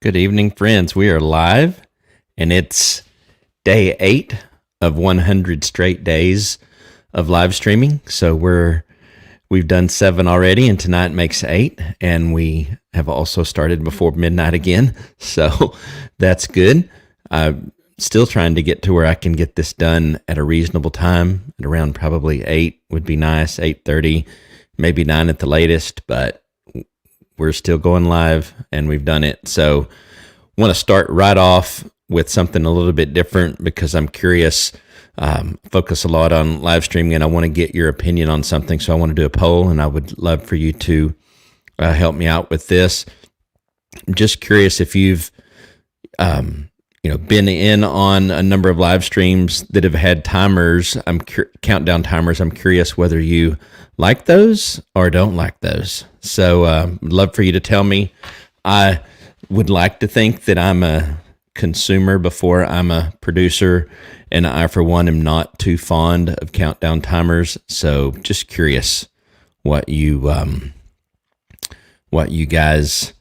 Good evening, friends. We are live, and it's day 8 of 100 straight days of live streaming. So we've done 7 already, and tonight makes 8, and we have also started before midnight again. So that's good. I'm still trying to get to where I can get this done at a reasonable time. At around probably 8 would be nice, 8:30, maybe 9 at the latest, but we're still going live and we've done it. So want to start right off with something a little bit different because I'm curious, focus a lot on live streaming, and I want to get your opinion on something. So I want to do a poll, and I would love for you to help me out with this. I'm just curious if you've been in on a number of live streams that have had timers, countdown timers. I'm curious whether you like those or don't like those. So I'd love for you to tell me. I would like to think that I'm a consumer before I'm a producer, and I, for one, am not too fond of countdown timers. So just curious what you guys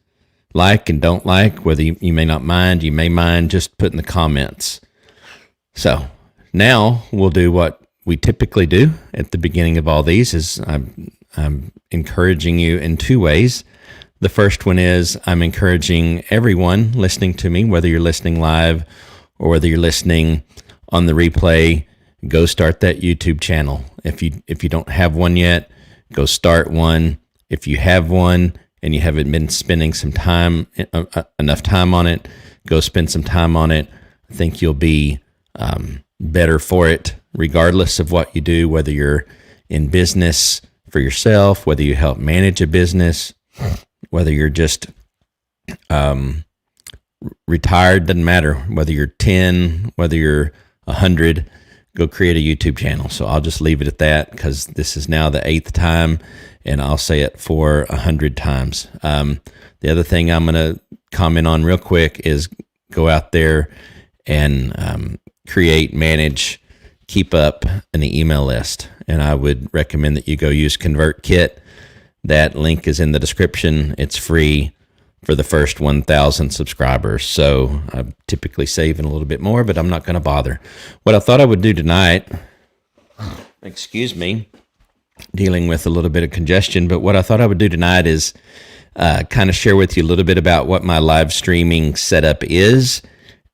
like and don't like, whether you may not mind, you may mind, just put in the comments. So now we'll do what we typically do at the beginning of all these is I'm encouraging you in 2 ways. The first one is I'm encouraging everyone listening to me, whether you're listening live or whether you're listening on the replay, go start that YouTube channel. If you don't have one yet, go start one. If you have one and you haven't been spending some time, enough time on it, go spend some time on it. I think you'll be better for it, regardless of what you do, whether you're in business for yourself, whether you help manage a business, whether you're just retired, doesn't matter. Whether you're 10, whether you're 100, go create a YouTube channel. So I'll just leave it at that because this is now the 8th time, and I'll say it for 100 times. The other thing I'm going to comment on real quick is go out there and create, manage, keep up an email list. And I would recommend that you go use ConvertKit. That link is in the description. It's free for the first 1,000 subscribers. So I'm typically saving a little bit more, but I'm not going to bother. What I thought I would do tonight, excuse me, dealing with a little bit of congestion, but what I thought I would do tonight is kind of share with you a little bit about what my live streaming setup is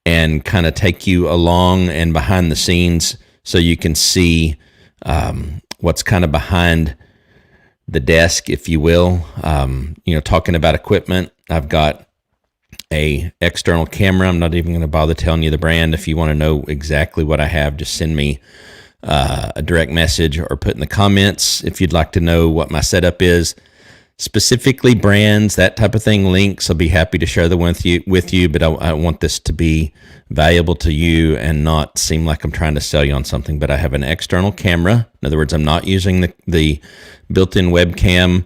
and kind of take you along and behind the scenes so you can see what's kind of behind the desk, if you will. Talking about equipment, I've got a external camera. I'm not even going to bother telling you the brand. If you want to know exactly what I have, just send me a direct message or put in the comments if you'd like to know what my setup is. Specifically brands, that type of thing, links, I'll be happy to share them with you, but I want this to be valuable to you and not seem like I'm trying to sell you on something. But I have an external camera. In other words, I'm not using the built-in webcam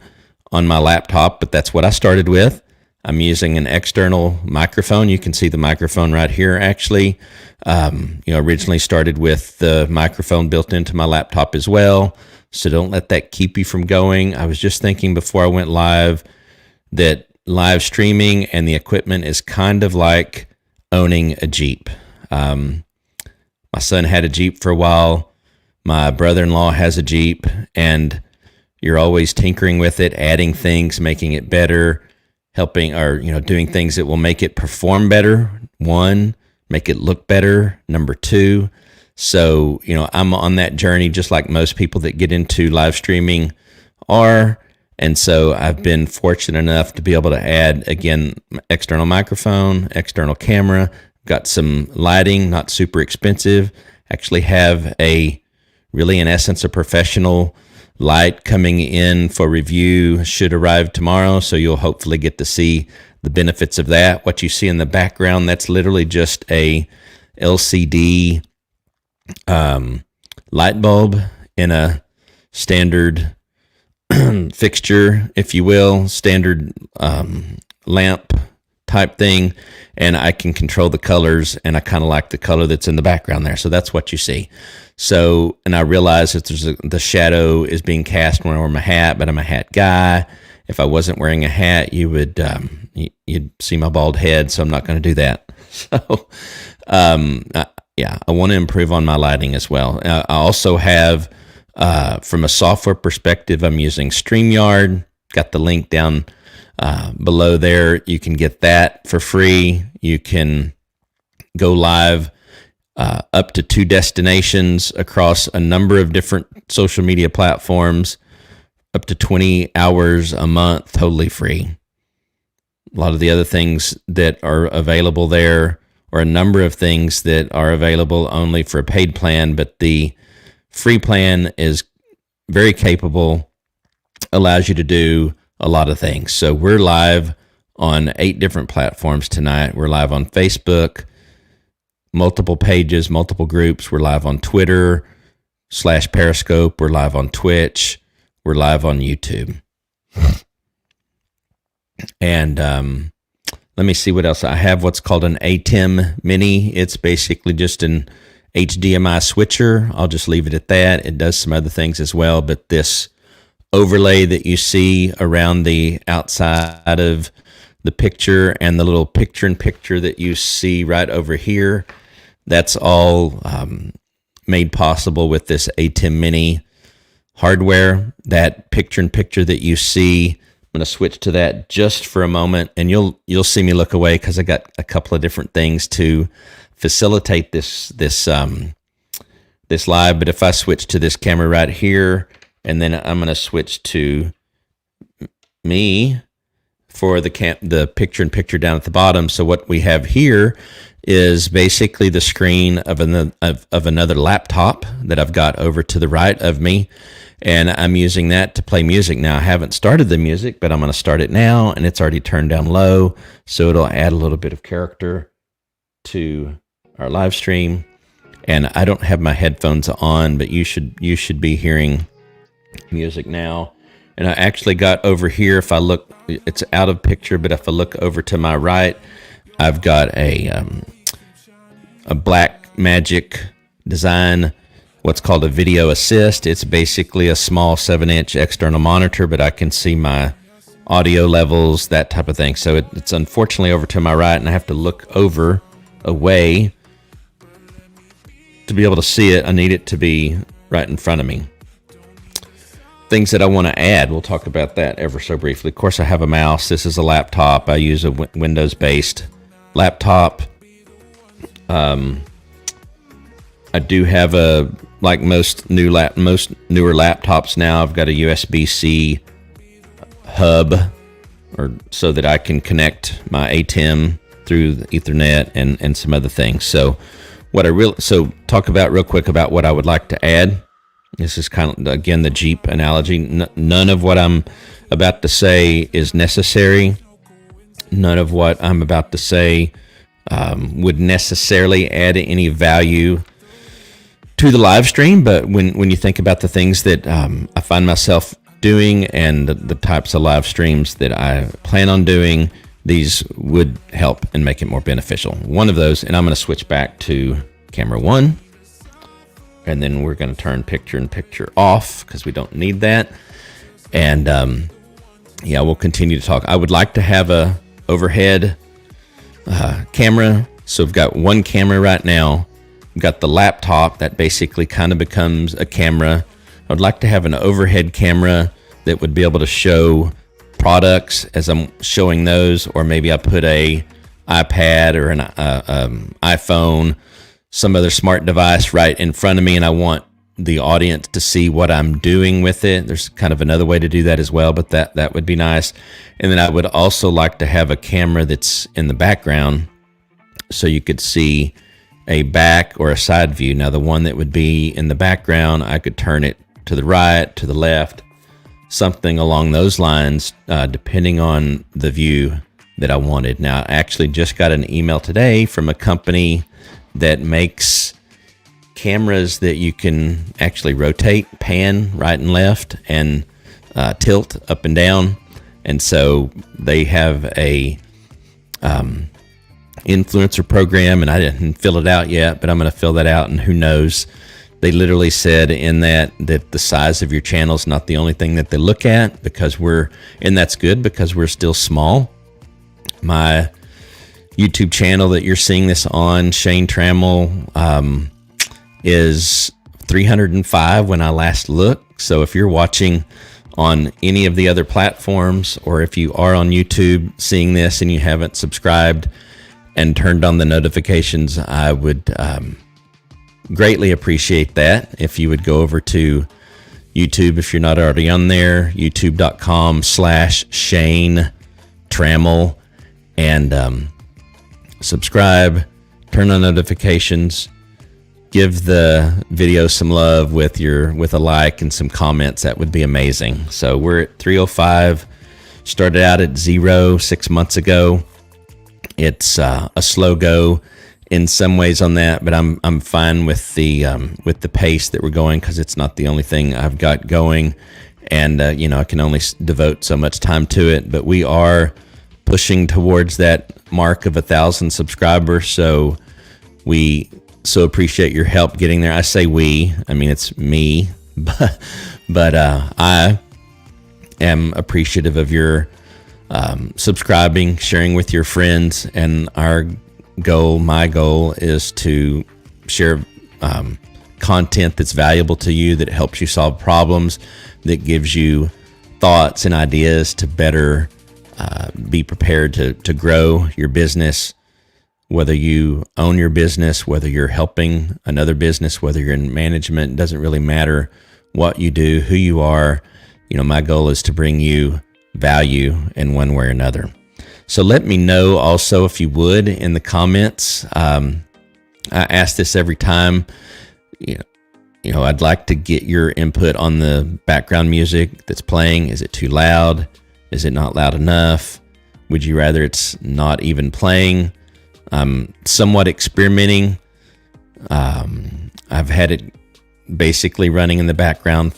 on my laptop, but that's what I started with. I'm using an external microphone. You can see the microphone right here, actually. Originally started with the microphone built into my laptop as well. So don't let that keep you from going. I was just thinking before I went live that live streaming and the equipment is kind of like owning a Jeep. My son had a Jeep for a while. My brother-in-law has a Jeep, and you're always tinkering with it, adding things, making it better, helping or doing things that will make it perform better. 1, make it look better. Number 2. So, I'm on that journey just like most people that get into live streaming are. And so I've been fortunate enough to be able to add, again, external microphone, external camera, got some lighting, not super expensive. Actually have really in essence, a professional light coming in for review, should arrive tomorrow. So you'll hopefully get to see the benefits of that. What you see in the background, that's literally just a LCD light bulb in a standard fixture, if you will, standard lamp type thing, and I can control the colors, and I kind of like the color that's in the background there. So that's what you see. So, and I realize that the shadow is being cast when I wear my hat, but I'm a hat guy, If I wasn't wearing a hat, you'd see my bald head. So I'm not going to do that. So, I want to improve on my lighting as well. I also have, from a software perspective, I'm using StreamYard. Got the link down below there. You can get that for free. You can go live up to 2 destinations across a number of different social media platforms, up to 20 hours a month, totally free. A lot of the other things that are available there, or a number of things that are available only for a paid plan, but the free plan is very capable, allows you to do a lot of things. So we're live on 8 different platforms tonight. We're live on Facebook, multiple pages, multiple groups. We're live on Twitter / Periscope. We're live on Twitch. We're live on YouTube. And let me see what else. I have what's called an ATEM Mini. It's basically just an HDMI switcher. I'll just leave it at that. It does some other things as well, but this overlay that you see around the outside of the picture and the little picture-in-picture that you see right over here, that's all made possible with this ATEM Mini hardware. That picture-in-picture that you see, I'm going to switch to that just for a moment, and you'll see me look away because I got a couple of different things to facilitate this live. But if I switch to this camera right here, and then I'm going to switch to me for the picture-in-picture down at the bottom. So what we have here is basically the screen of another laptop that I've got over to the right of me, and I'm using that to play music. Now, I haven't started the music, but I'm going to start it now, and it's already turned down low, so it'll add a little bit of character to our live stream. And I don't have my headphones on, but you should be hearing music now. And I actually got over here, if I look, it's out of picture, but if I look over to my right, I've got a Black Magic Design, what's called a video assist. It's basically a small 7-inch external monitor, but I can see my audio levels, that type of thing. So it's unfortunately over to my right, and I have to look away to be able to see it. I need it to be right in front of me. Things that I want to add, we'll talk about that ever so briefly. Of course, I have a mouse. This is a laptop. I use a Windows-based laptop. I do have like most newer laptops now, I've got a USB-C hub, so that I can connect my ATEM through the Ethernet and some other things. So talk about real quick about what I would like to add. This is kind of, again, the Jeep analogy. None of what I'm about to say is necessary. None of what I'm about to say would necessarily add any value to the live stream. But when you think about the things that I find myself doing and the types of live streams that I plan on doing, these would help and make it more beneficial. One of those, and I'm going to switch back to camera 1. And then we're going to turn picture-in-picture off because we don't need that. And we'll continue to talk. I would like to have a overhead camera. So we've got one camera right now. We've got the laptop that basically kind of becomes a camera. I would like to have an overhead camera that would be able to show products as I'm showing those, or maybe I put a iPad or an iPhone, some other smart device right in front of me, and I want the audience to see what I'm doing with it. There's kind of another way to do that as well, but that would be nice. And then I would also like to have a camera that's in the background so you could see a back or a side view. Now, the one that would be in the background, I could turn it to the right, to the left, something along those lines, depending on the view that I wanted. Now, I actually just got an email today from a company that makes cameras that you can actually rotate, pan right and left, and tilt up and down. And so they have a influencer program, and I didn't fill it out yet, but I'm going to fill that out, and who knows, they literally said in that the size of your channel is not the only thing that they look at, because and that's good because we're still small. My YouTube channel that you're seeing this on, Shane Trammell, is 305 when I last looked. So if you're watching on any of the other platforms, or if you are on YouTube seeing this and you haven't subscribed and turned on the notifications, I would greatly appreciate that if you would go over to YouTube if you're not already on there, youtube.com/Shane Trammell, and subscribe, turn on notifications, give the video some love with a like and some comments. That would be amazing. So we're at 305, started out at 0 6 months ago. It's a slow go in some ways on that, but I'm fine with the pace that we're going, because it's not the only thing I've got going, and I can only devote so much time to it. But we are pushing towards that mark of 1,000 subscribers, so we so appreciate your help getting there. I say we, I mean it's me, but I am appreciative of your subscribing, sharing with your friends, and my goal is to share content that's valuable to you, that helps you solve problems, that gives you thoughts and ideas to better be prepared to grow your business, whether you own your business, whether you're helping another business, whether you're in management. It doesn't really matter what you do, who you are. My goal is to bring you value in one way or another. So let me know also, if you would, in the comments. I ask this every time. I'd like to get your input on the background music that's playing. Is it too loud? Is it not loud enough? Would you rather it's not even playing? I'm somewhat experimenting. I've had it basically running in the background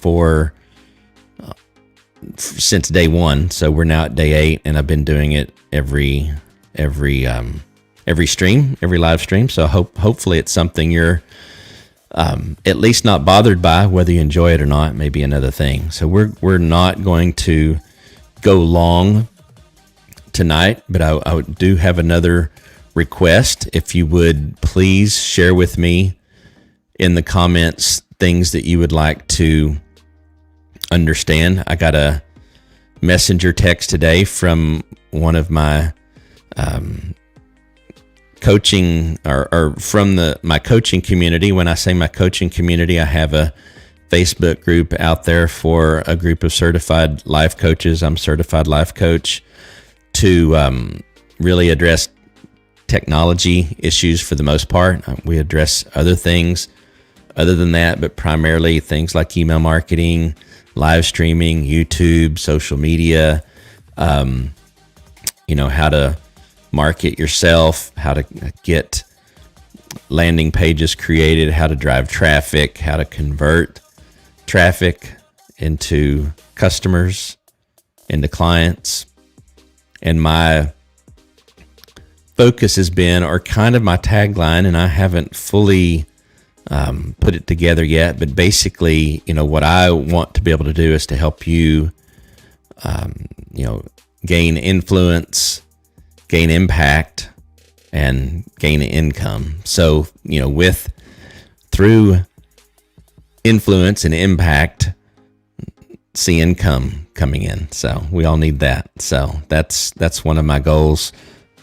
since day one, so we're now at day 8, and I've been doing it every live stream. So hopefully it's something you're at least not bothered by. Whether you enjoy it or not may be another thing. So we're not going to go long tonight, but I do have another request. If you would please share with me in the comments things that you would like to understand. I got a messenger text today from one of my coaching or from my coaching community. When I say my coaching community, I have a Facebook group out there for a group of certified life coaches. I'm a certified life coach, to really address technology issues for the most part. We address other things other than that, but primarily things like email marketing, live streaming, YouTube, social media, how to market yourself, how to get landing pages created, how to drive traffic, how to convert traffic into customers, into clients. And my focus has been, or kind of my tagline, and I haven't fully put it together yet, but basically, what I want to be able to do is to help you, gain influence, gain impact, and gain income. So, through influence and impact, see income coming in. So we all need that. So that's one of my goals.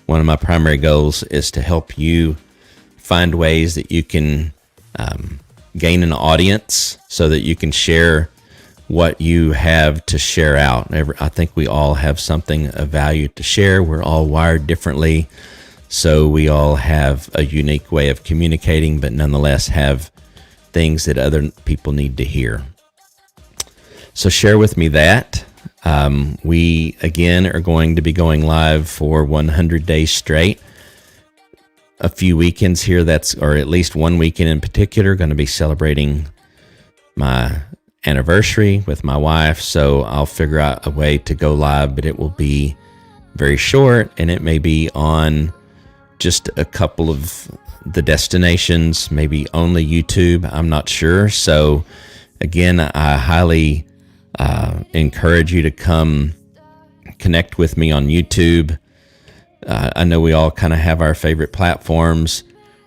One of my primary goals is to help you find ways that you can gain an audience, so that you can share what you have to share out. I think we all have something of value to share. We're all wired differently, so we all have a unique way of communicating, but nonetheless have things that other people need to hear. So share with me that. We, again, are going to be going live for 100 days straight. A few weekends here, or at least one weekend in particular, going to be celebrating my anniversary with my wife. So I'll figure out a way to go live, but it will be very short, and it may be on just a couple of the destinations, maybe only YouTube. I'm not sure. So again, I highly encourage you to come connect with me on YouTube. I know we all kind of have our favorite platforms.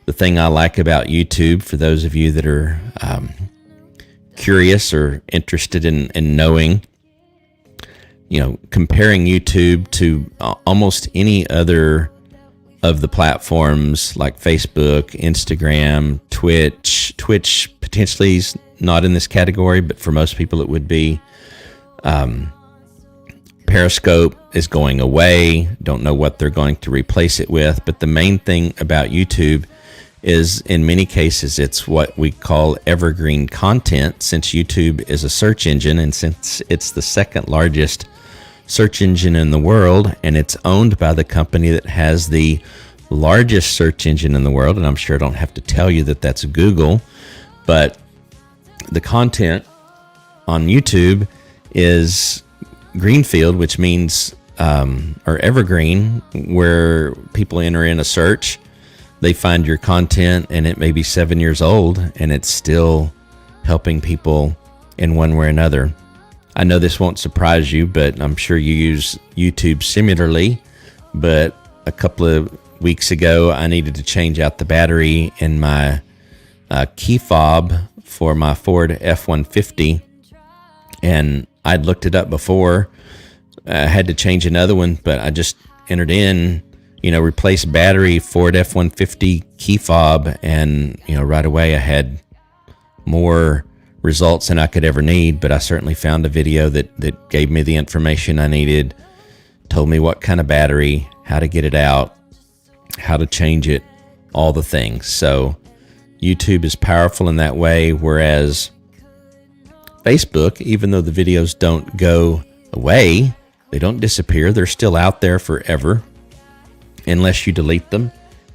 The thing I like about YouTube, for those of you that are curious or interested in knowing, comparing YouTube to almost any other of the platforms like Facebook, Instagram, Twitch. Twitch potentially is not in this category, but for most people it would be. Periscope is going away. Don't know what they're going to replace it with. But the main thing about YouTube is, in many cases, it's what we call evergreen content, since YouTube is a search engine, and since it's the second largest search engine in the world, and it's owned by the company that has the largest search engine in the world. And I'm sure I don't have to tell you that that's Google, but the content on YouTube is greenfield, which means or evergreen, where people enter in a search, they find your content, and it may be 7 years old and it's still helping people in one way or another. I know this won't surprise you, but I'm sure you use YouTube similarly. But a couple of weeks ago, I needed to change out the battery in my key fob for my Ford F-150, and I'd looked it up before. I had to change another one, but I just entered in, replace battery, Ford F-150 key fob, and right away I had more results than I could ever need. But I certainly found a video that gave me the information I needed, told me what kind of battery, how to get it out, how to change it, all the things. So YouTube is powerful in that way, whereas Facebook, even though the videos don't go away, they don't disappear, they're still out there forever, unless you delete them.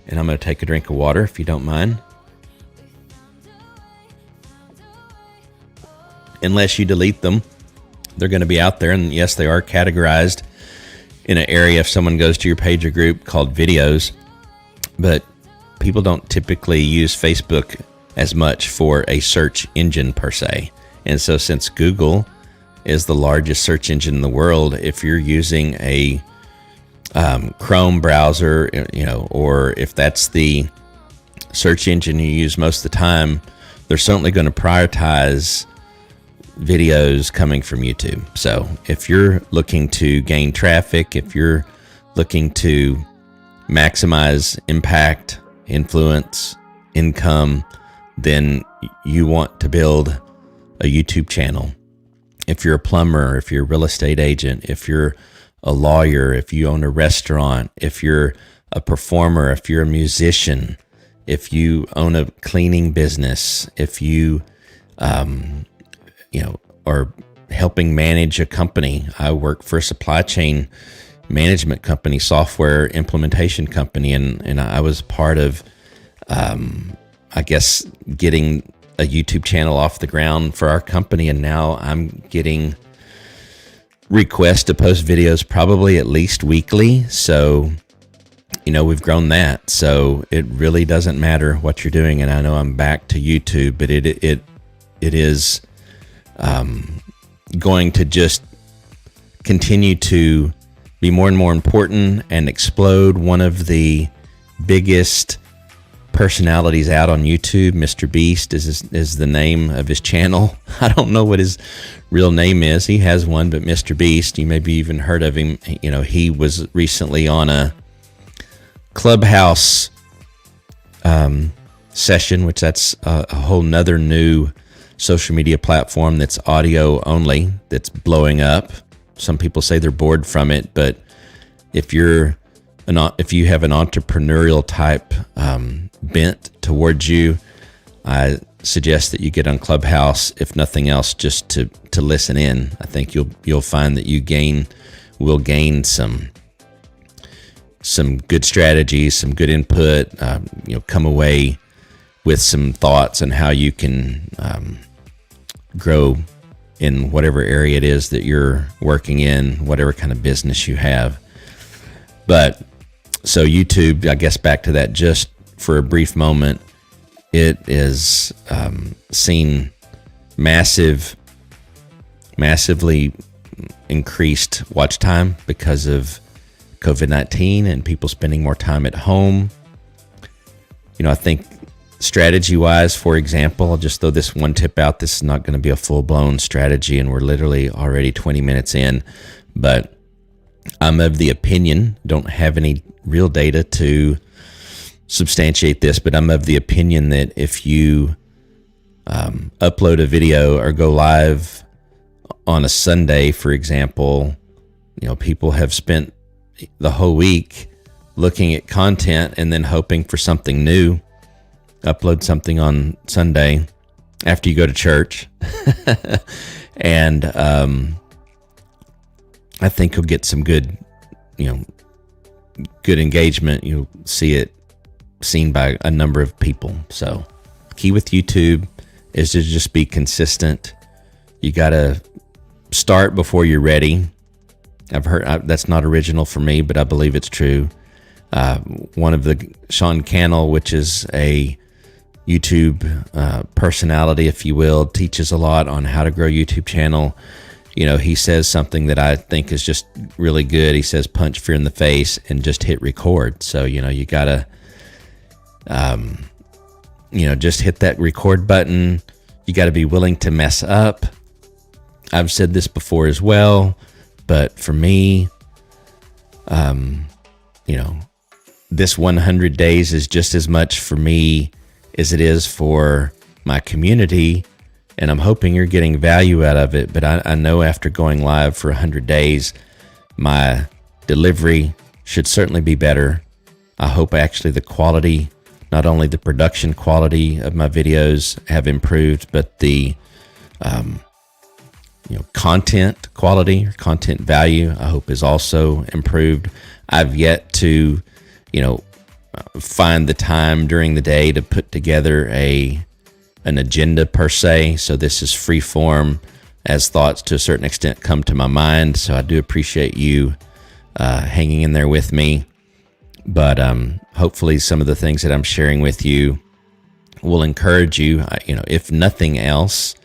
And I'm going to take a drink of water, if you don't mind. Unless you delete them, they're going to be out there. And yes, they are categorized in an area, if someone goes to your page or group, called videos. But people don't typically use Facebook as much for a search engine per se. And so since Google is the largest search engine in the world, if you're using a Chrome browser, or if that's the search engine you use most of the time, they're certainly going to prioritize videos coming from YouTube. So if you're looking to gain traffic, if you're looking to maximize impact, influence, income, then you want to build a YouTube channel. If you're a plumber, if you're a real estate agent, if you're a lawyer, if you own a restaurant, if you're a performer, if you're a musician, if you own a cleaning business, if you are helping manage a company. I work for a supply chain management company, software implementation company, and I was part of getting a YouTube channel off the ground for our company, and now I'm getting requests to post videos probably at least weekly. So we've grown that. So it really doesn't matter what you're doing. And I know I'm back to YouTube, but it is going to just continue to be more and more important and explode. One of the biggest personalities out on YouTube, Mr. Beast is the name of his channel. I don't know what his real name is. He has one, but Mr. Beast, you maybe even heard of him. He was recently on a Clubhouse session, which that's a whole nother new social media platform that's audio only, that's blowing up. Some people say they're bored from it, but if you have an entrepreneurial type bent towards you, I suggest that you get on Clubhouse, if nothing else, just to listen in. I think you'll find that you will gain some good strategies, some good input. Come away with some thoughts on how you can grow in whatever area it is that you're working in, whatever kind of business you have. But so YouTube, I guess back to that, just for a brief moment, it is seen massively increased watch time because of COVID-19 and people spending more time at home. I think strategy-wise, for example, I'll just throw this one tip out. This is not going to be a full-blown strategy, and we're literally already 20 minutes in, but I'm of the opinion, don't have any real data to substantiate this, but I'm of the opinion that if you upload a video or go live on a Sunday, for example, people have spent the whole week looking at content and then hoping for something new. Upload something on Sunday after you go to church. And I think you'll get some good engagement. You'll see it seen by a number of people. So key with YouTube is to just be consistent. You got to start before you're ready. I've heard that's not original for me, but I believe it's true. One of the Sean Cannell, which is a YouTube personality, if you will, teaches a lot on how to grow YouTube channel. He says something that I think is just really good. He says, punch fear in the face and just hit record. So, you gotta, just hit that record button. You gotta be willing to mess up. I've said this before as well, but for me, this 100 days is just as much for me as it is for my community, and I'm hoping you're getting value out of it. But I know after going live for 100 days, my delivery should certainly be better. I hope actually the quality, not only the production quality of my videos have improved, but the content quality or content value, I hope, is also improved. I've yet to find the time during the day to put together an agenda per se. So this is free form as thoughts to a certain extent come to my mind. So I do appreciate you hanging in there with me. But hopefully some of the things that I'm sharing with you will encourage you. If nothing else,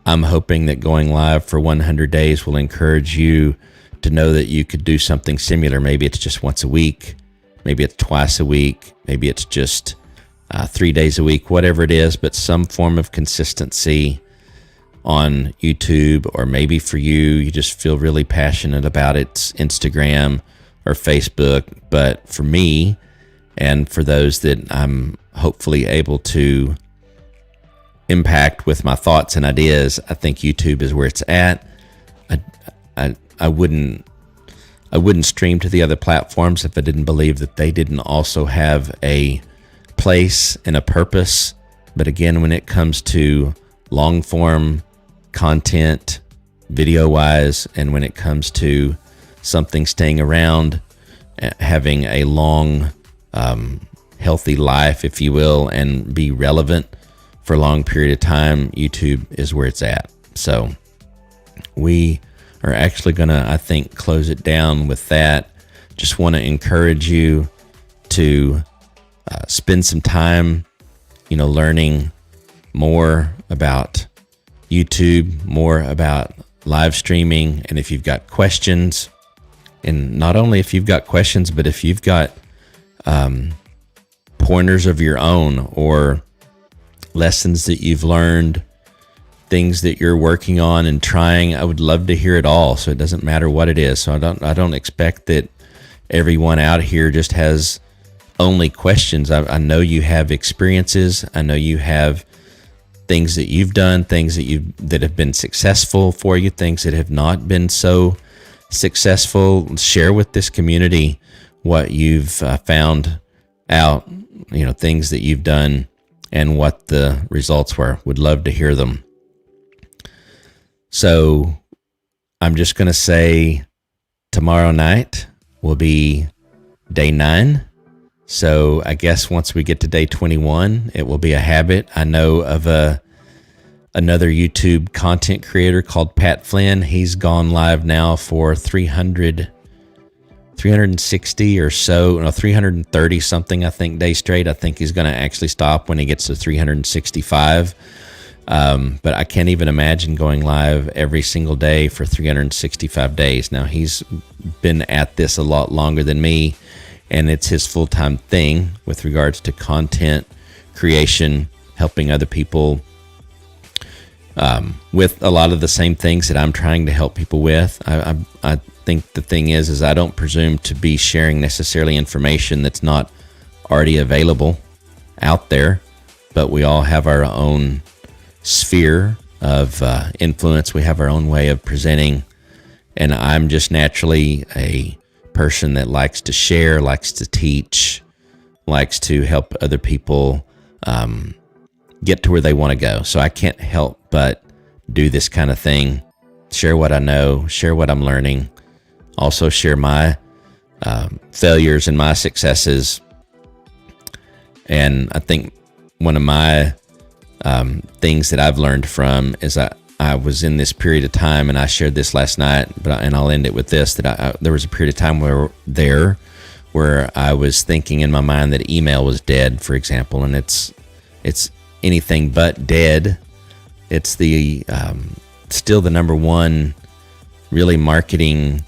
I'm hoping that going live for 100 days will encourage you to know that you could do something similar. Maybe it's just once a week. Maybe it's twice a week. Maybe it's just 3 days a week, whatever it is, but some form of consistency on YouTube. Or maybe for you just feel really passionate about it's Instagram or Facebook. But for me, and for those that I'm hopefully able to impact with my thoughts and ideas, I think YouTube is where it's at. I wouldn't stream to the other platforms if I didn't believe that they didn't also have a place and a purpose. But again, when it comes to long form content, video wise, and when it comes to something staying around, having a long, healthy life, if you will, and be relevant for a long period of time, YouTube is where it's at. So we are actually going to, I think, close it down with that. Just want to encourage you to spend some time, learning more about YouTube, more about live streaming. And if you've got questions, and not only if you've got questions, but if you've got pointers of your own or lessons that you've learned, things that you're working on and trying, I would love to hear it all. So it doesn't matter what it is. So I don't expect that everyone out here just has only questions. I know you have experiences. I know you have things that you've done, things that have been successful for you, things that have not been so successful. Share with this community what you've found out, things that you've done and what the results were. Would love to hear them. So I'm just going to say tomorrow night will be day 9. So I guess once we get to day 21, it will be a habit. I know of another YouTube content creator called Pat Flynn. He's gone live now for 300 360 or so, no, 330 something, I think, days straight. I think he's going to actually stop when he gets to 365. But I can't even imagine going live every single day for 365 days. Now, he's been at this a lot longer than me, and it's his full-time thing with regards to content creation, helping other people with a lot of the same things that I'm trying to help people with. I think the thing is I don't presume to be sharing necessarily information that's not already available out there, but we all have our own sphere of influence. We have our own way of presenting, and I'm just naturally a person that likes to share, likes to teach, likes to help other people get to where they want to go. So I can't help but do this kind of thing, share what I know, share what I'm learning, also share my failures and my successes. And I think one of my things that I've learned from is I was in this period of time, and I shared this last night, and I'll end it with this, that there was a period of time where I was thinking in my mind that email was dead, for example, and it's anything but dead. It's the still the number one really marketing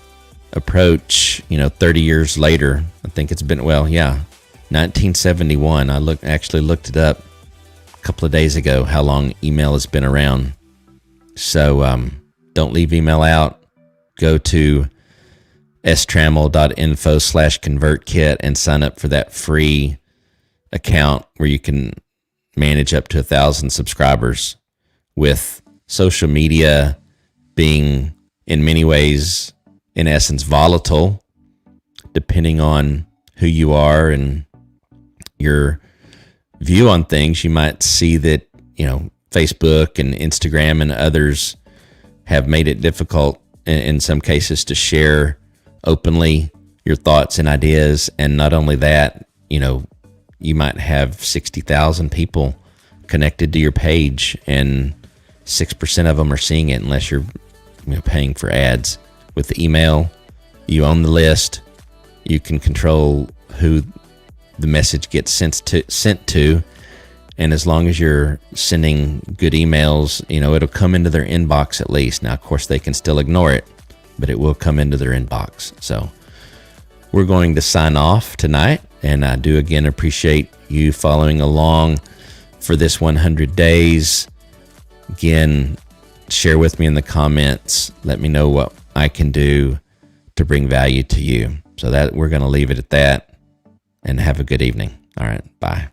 approach, 30 years later. I think it's been, 1971. I actually looked it up a couple of days ago, how long email has been around. So don't leave email out. Go to strammel.info/convertkit and sign up for that free account where you can manage up to 1,000 subscribers, with social media being in many ways, in essence, volatile, depending on who you are and your view on things. You might see that, Facebook and Instagram and others have made it difficult in some cases to share openly your thoughts and ideas. And not only that, you might have 60,000 people connected to your page, and 6% of them are seeing it unless you're paying for ads. With the email, you own the list. You can control who the message gets sent to. And as long as you're sending good emails, it'll come into their inbox at least. Now, of course, they can still ignore it, but it will come into their inbox. So we're going to sign off tonight. And I do again appreciate you following along for this 100 days. Again, share with me in the comments. Let me know what I can do to bring value to you. So that we're going to leave it at that, and have a good evening. All right. Bye.